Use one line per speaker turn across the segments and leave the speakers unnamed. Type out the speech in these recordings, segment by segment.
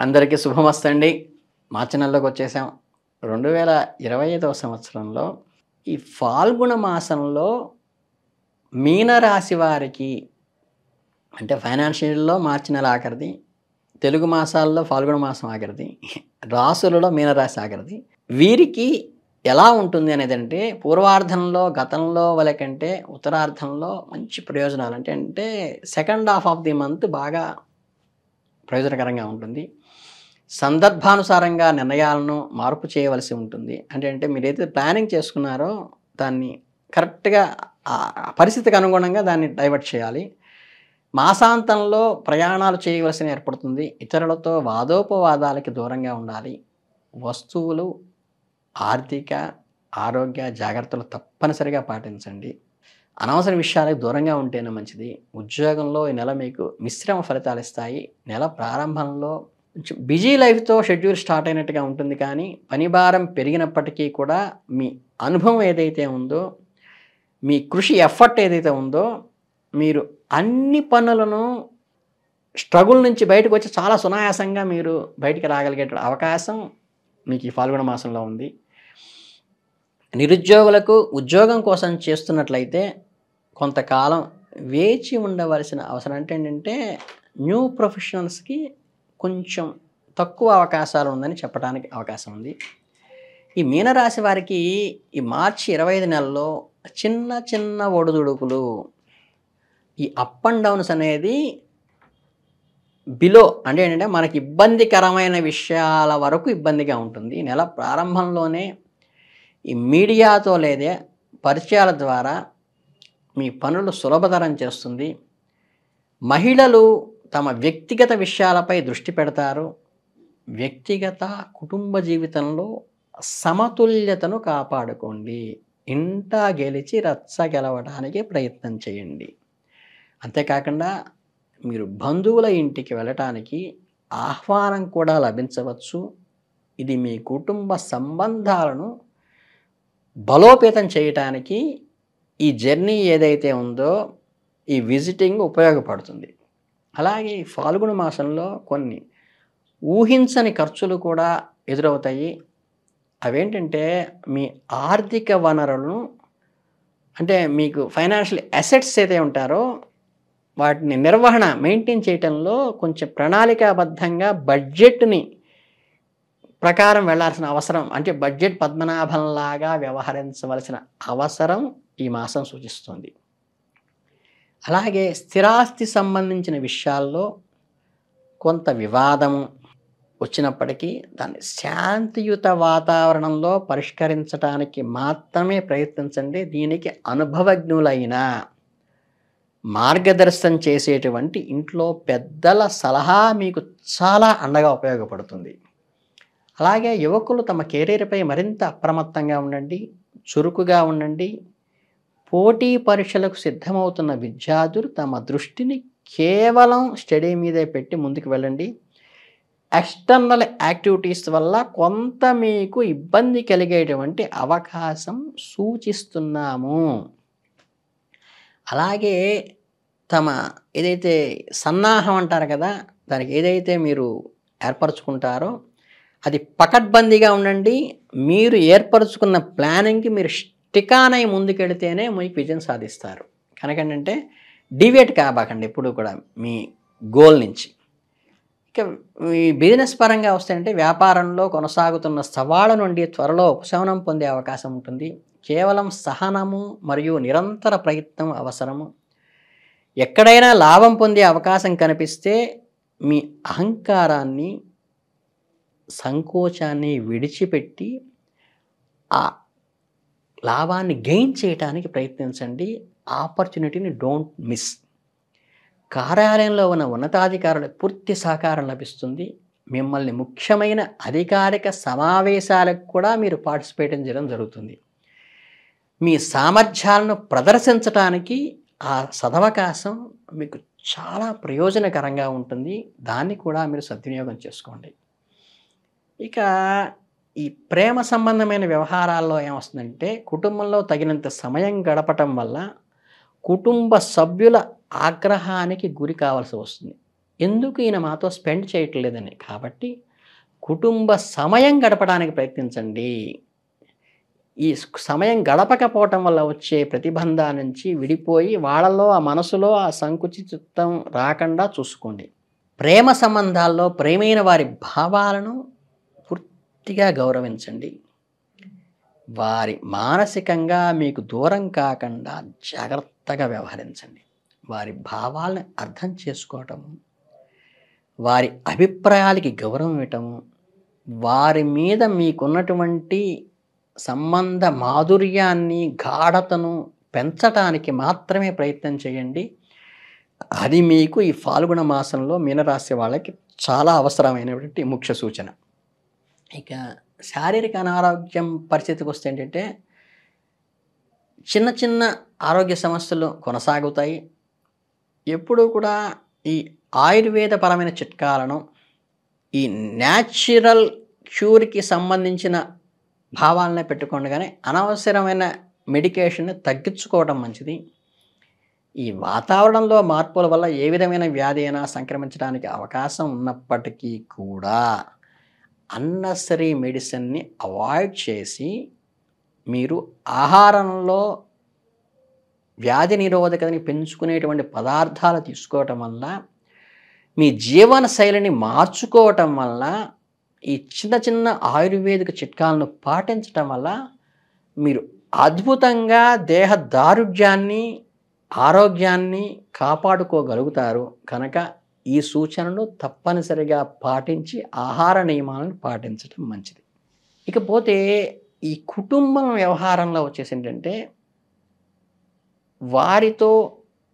అందరికీ శుభమస్తండి. మార్చి నెలలోకి వచ్చేసాం. 2025వ సంవత్సరంలో ఈ ఫాల్గుణ మాసంలో మీనరాశి వారికి అంటే ఫైనాన్షియల్‌లో మార్చి నెల ఆఖరిది. తెలుగు మాసాల్లో ఫాల్గుణ మాసం ఆఖరిది. రాసులలో మీనరాశి ఆఖరిది. వీరికి ఎలా ఉంటుంది అనేదంటే పూర్వార్ధంలో గతంలో వలె కంటే ఉత్తరార్ధంలో మంచి ప్రయోజనాలు అంటే second half of the month బాగా ప్రయోజనకరంగా ఉంటుంది. సందర్భానుసారంగా నిర్ణయాలను మార్పు చేయవలసి ఉంటుంది. అంటే మీరైతే ప్లానింగ్ చేసుకున్నారో దాన్ని కరెక్ట్‌గా పరిస్థితికి అనుగుణంగా దాన్ని డైవర్ట్ చేయాలి. మాసాంతంలో ప్రయాణాలు చేయవలసిన ఏర్పడుతుంది. ఇతరులతో వాదోపవాదాలకి దూరంగా ఉండాలి. వస్తువులు, ఆర్థిక, ఆరోగ్య జాగ్రత్తలు తప్పనిసరిగా పాటించండి. అనవసర విషయాలకు దూరంగా ఉంటేనే మంచిది. ఉద్యోగంలో ఈ నెల మీకు మిశ్రమ ఫలితాలిస్తాయి. నెల ప్రారంభంలో కొంచెం బిజీ లైఫ్‌తో షెడ్యూల్ స్టార్ట్ అయినట్టుగా ఉంటుంది కానీ, పని భారం పెరిగినప్పటికీ కూడా మీ అనుభవం ఏదైతే ఉందో, మీ కృషి ఎఫర్ట్ ఏదైతే ఉందో, మీరు అన్ని పనులను స్ట్రగుల్ నుంచి బయటకొచ్చి చాలా సునాయాసంగా మీరు బయటికి రాగలిగే అవకాశం మీకు ఈ ఫాల్గుణ మాసంలో ఉంది. నిరుద్యోగులకు ఉద్యోగం కోసం చేస్తున్నట్లయితే కొంతకాలం వేచి ఉండవలసిన అవసరం. అంటే ఏంటంటే న్యూ ప్రొఫెషనల్స్‌కి కొంచెం తక్కువ అవకాశాలు ఉందని చెప్పడానికి అవకాశం ఉంది. ఈ మీనరాశి వారికి ఈ మార్చి 25 నెలలో చిన్న చిన్న ఒడిదుడుకులు, ఈ అప్ అండ్ డౌన్స్ అనేది బిలో అంటే ఏంటంటే మనకి ఇబ్బందికరమైన విషయాల వరకు ఇబ్బందిగా ఉంటుంది. నెల ప్రారంభంలోనే ఈ మీడియాతో లేదా పరిచయాల ద్వారా మీ పనులు సులభతరం చేస్తుంది. మహిళలు తమ వ్యక్తిగత విషయాలపై దృష్టి పెడతారు. వ్యక్తిగత, కుటుంబ జీవితంలో సమతుల్యతను కాపాడుకోండి. ఇంట గెలిచి రచ్చ గెలవడానికి ప్రయత్నం చేయండి. అంతేకాకుండా మీరు బంధువుల ఇంటికి వెళ్ళటానికి ఆహ్వానం కూడా లభించవచ్చు. ఇది మీ కుటుంబ సంబంధాలను బలోపేతం చేయటానికి ఈ జర్నీ ఏదైతే ఉందో ఈ విజిటింగ్ ఉపయోగపడుతుంది. అలాగే ఈ ఫాల్గుణ మాసంలో కొన్ని ఊహించని ఖర్చులు కూడా ఎదురవుతాయి. అవేంటంటే మీ ఆర్థిక వనరులను అంటే మీకు ఫైనాన్షియల్ అసెట్స్ ఏదైతే ఉంటారో వాటిని నిర్వహణ మెయింటైన్ చేయటంలో కొంచెం ప్రణాళికాబద్ధంగా బడ్జెట్‌ని ప్రకారం వెళ్ళాల్సిన అవసరం అంటే బడ్జెట్ పద్మనాభంలాగా వ్యవహరించవలసిన అవసరం ఈ మాసం సూచిస్తుంది. అలాగే స్థిరాస్తి సంబంధించిన విషయాల్లో కొంత వివాదము వచ్చినప్పటికీ దాన్ని శాంతియుత వాతావరణంలో పరిష్కరించడానికి మాత్రమే ప్రయత్నించండి. దీనికి అనుభవజ్ఞులైన మార్గదర్శనం చేసేటువంటి ఇంట్లో పెద్దల సలహా మీకు చాలా అండగా ఉపయోగపడుతుంది. అలాగే యువకులు తమ కెరీర్‌పై మరింత అప్రమత్తంగా ఉండండి. చురుకుగా ఉండండి. పోటీ పరీక్షలకు సిద్ధమవుతున్న విద్యార్థులు తమ దృష్టిని కేవలం స్టడీ మీదే పెట్టి ముందుకు వెళ్ళండి. ఎక్స్టర్నల్ యాక్టివిటీస్ వల్ల కొంత మీకు ఇబ్బంది కలిగేటువంటి అవకాశం సూచిస్తున్నాము. అలాగే తమ ఏదైతే సన్నాహం అంటారు కదా, దానికి ఏదైతే మీరు ఏర్పరచుకుంటారో అది పకడ్బందీగా ఉండండి. మీరు ఏర్పరచుకున్న ప్లానింగ్‌కి మీరు స్టికానై ముందుకెడితేనే మీకు విజయం సాధిస్తారు. కనుకేంటంటే డీవియేట్ కాబకండి ఎప్పుడు కూడా మీ గోల్ నుంచి. ఇక ఈ బిజినెస్ పరంగా వస్తేంటే వ్యాపారంలో కొనసాగుతున్న సవాళ్ళ నుండి త్వరలో ఉపశమనం పొందే అవకాశం ఉంటుంది. కేవలం సహనము మరియు నిరంతర ప్రయత్నం అవసరము. ఎక్కడైనా లాభం పొందే అవకాశం కనిపిస్తే మీ అహంకారాన్ని, సంకోచాన్ని విడిచిపెట్టి ఆ లాభాన్ని గెయిన్ చేయటానికి ప్రయత్నించండి. ఆపర్చునిటీని డోంట్ మిస్. కార్యాలయంలో ఉన్న ఉన్నతాధికారుల పూర్తి సహకారం లభిస్తుంది. మిమ్మల్ని ముఖ్యమైన అధికారిక సమావేశాలకు కూడా మీరు పార్టిసిపేట్ చేయడం జరుగుతుంది. మీ సామర్థ్యాలను ప్రదర్శించటానికి ఆ సదవకాశం మీకు చాలా ప్రయోజనకరంగా ఉంటుంది. దాన్ని కూడా మీరు సద్వినియోగం చేసుకోండి. ఇక ఈ ప్రేమ సంబంధమైన వ్యవహారాల్లో ఏమొస్తుందంటే కుటుంబంలో తగినంత సమయం గడపటం వల్ల కుటుంబ సభ్యుల ఆగ్రహానికి గురి కావాల్సి వస్తుంది. ఎందుకు ఈయన మాతో స్పెండ్ చేయట్లేదని. కాబట్టి కుటుంబ సమయం గడపడానికి ప్రయత్నించండి. ఈ సమయం గడపకపోవటం వల్ల వచ్చే ప్రతిబంధాల నుంచి విడిపోయి వాళ్ళలో ఆ మనసులో ఆ సంకుచితం రాకుండా చూసుకోండి. ప్రేమ సంబంధాల్లో ప్రేమైన వారి భావాలను పూర్తిగా గౌరవించండి. వారి మానసికంగా మీకు దూరం కాకుండా జాగ్రత్తగా వ్యవహరించండి. వారి భావాలను అర్థం చేసుకోవటము, వారి అభిప్రాయాలకి గౌరవం ఇవ్వటము, వారి మీద మీకున్నటువంటి సంబంధ మాధుర్యాన్ని, గాఢతను పెంచటానికి మాత్రమే ప్రయత్నం చేయండి. అది మీకు ఈ ఫాల్గుణ మాసంలో మీనరాశి వాళ్ళకి చాలా అవసరమైనటువంటి ముఖ్య సూచన. ఇక శారీరక అనారోగ్యం పరిస్థితికి వస్తే ఏంటంటే, చిన్న చిన్న ఆరోగ్య సమస్యలు కొనసాగుతాయి. ఎప్పుడూ కూడా ఈ ఆయుర్వేదపరమైన చిట్కాలను, ఈ న్యాచురల్ క్యూర్కి సంబంధించిన భావాలనే పెట్టుకోండి, కానీ అనవసరమైన మెడికేషన్ని తగ్గించుకోవడం మంచిది. ఈ వాతావరణంలో మార్పుల వల్ల ఏ విధమైన వ్యాధి అయినా సంక్రమించడానికి అవకాశం ఉన్నప్పటికీ కూడా అన్నెసరీ మెడిసిన్ని అవాయిడ్ చేసి మీరు ఆహారంలో వ్యాధి నిరోధకతని పెంచుకునేటువంటి పదార్థాలు తీసుకోవటం వల్ల, మీ జీవన శైలిని మార్చుకోవటం వల్ల, ఈ చిన్న చిన్న ఆయుర్వేదిక చిట్కాలను పాటించటం వల్ల మీరు అద్భుతంగా దేహ దారుఢ్యాన్ని, ఆరోగ్యాన్ని కాపాడుకోగలుగుతారు. కనుక ఈ సూచనలు తప్పనిసరిగా పాటించి ఆహార నియమాలను పాటించడం మంచిది. ఇకపోతే ఈ కుటుంబం వ్యవహారంలో వచ్చేసి ఏంటంటే, వారితో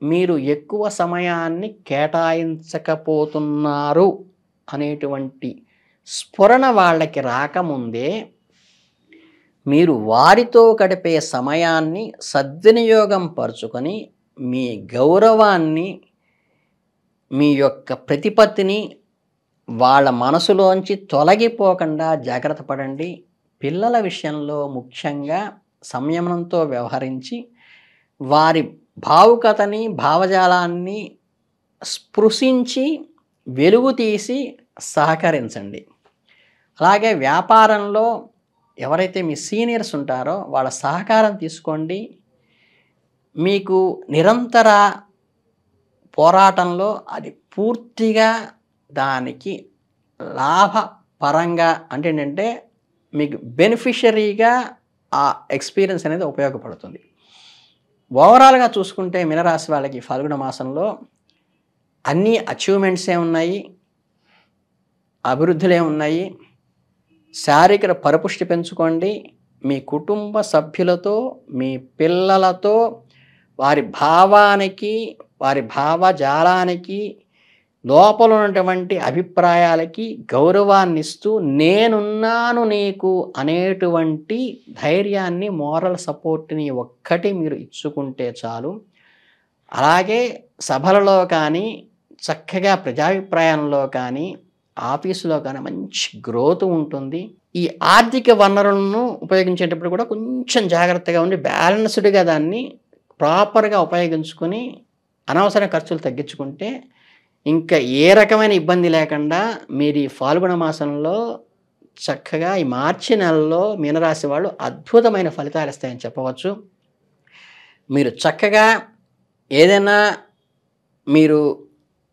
మీరు ఎక్కువ సమయాన్ని కేటాయించకపోతున్నారు అనేటువంటి స్ఫురణ వాళ్ళకి రాకముందే మీరు వారితో గడిపే సమయాన్ని సద్వినియోగం పరుచుకొని మీ గౌరవాన్ని, మీ యొక్క ప్రతిపత్తిని వాళ్ళ మనసులోంచి తొలగిపోకుండా జాగ్రత్త పడండి. పిల్లల విషయంలో ముఖ్యంగా సంయమనంతో వ్యవహరించి వారి భావుకతని, భావజాలాన్ని స్పృశించి వెలుగు తీసి సహకరించండి. అలాగే వ్యాపారంలో ఎవరైతే మీ సీనియర్స్ ఉంటారో వాళ్ళ సహకారం తీసుకోండి. మీకు నిరంతర పోరాటంలో అది పూర్తిగా దానికి లాభపరంగా అంటే ఏంటంటే మీకు బెనిఫిషరీగా ఆ ఎక్స్పీరియన్స్ అనేది ఉపయోగపడుతుంది. ఓవరాల్గా చూసుకుంటే మీనరాశి వాళ్ళకి ఫల్గుణ మాసంలో అన్ని అచీవ్మెంట్సే ఉన్నాయి, అభివృద్ధులే ఉన్నాయి. శారీరక పరిపుష్టి పెంచుకోండి. మీ కుటుంబ సభ్యులతో, మీ పిల్లలతో వారి భావానికి, వారి భావజాలానికి, లోపల ఉన్నటువంటి అభిప్రాయాలకి గౌరవాన్నిస్తూ నేనున్నాను నీకు అనేటువంటి ధైర్యాన్ని, మోరల్ సపోర్ట్ని ఒక్కటి మీరు ఇచ్చుకుంటే చాలు. అలాగే సభలలో కానీ, చక్కగా ప్రజాభిప్రాయంలో కానీ, ఆఫీసులో కానీ మంచి గ్రోత్ ఉంటుంది. ఈ ఆర్థిక వనరులను ఉపయోగించేటప్పుడు కూడా కొంచెం జాగ్రత్తగా ఉండి బ్యాలెన్స్డ్గా దాన్ని ప్రాపర్గా ఉపయోగించుకొని అనవసర ఖర్చులు తగ్గించుకుంటే ఇంకా ఏ రకమైన ఇబ్బంది లేకుండా మీరు ఈ ఫాల్గుణ మాసంలో చక్కగా ఈ మార్చి నెలలో మీనరాశి వాళ్ళు అద్భుతమైన ఫలితాలు ఇస్తాయని చెప్పవచ్చు. మీరు చక్కగా ఏదైనా మీరు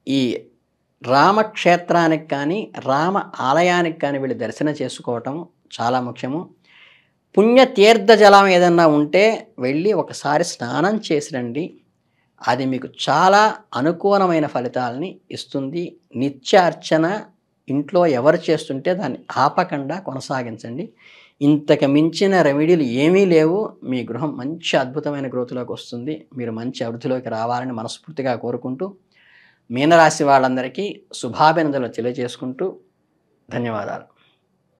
ఈ రామక్షేత్రానికి కానీ, రామ ఆలయానికి కానీ వెళ్ళి దర్శనం చేసుకోవటం చాలా ముఖ్యము. పుణ్యతీర్థ జలం ఏదన్నా ఉంటే వెళ్ళి ఒకసారి స్నానం చేసి రండి. అది మీకు చాలా అనుకూలమైన ఫలితాలని ఇస్తుంది. నిత్యార్చన ఇంట్లో ఎవరు చేస్తుంటే దాన్ని ఆపకుండా కొనసాగించండి. ఇంతకు మించిన రెమెడీలు ఏమీ లేవు. మీ గృహం మంచి అద్భుతమైన గ్రోత్లోకి వస్తుంది. మీరు మంచి అభివృద్ధిలోకి రావాలని మనస్ఫూర్తిగా కోరుకుంటూ మీనరాశి వాళ్ళందరికీ శుభాభినందనలు తెలియజేసుకుంటూ ధన్యవాదాలు.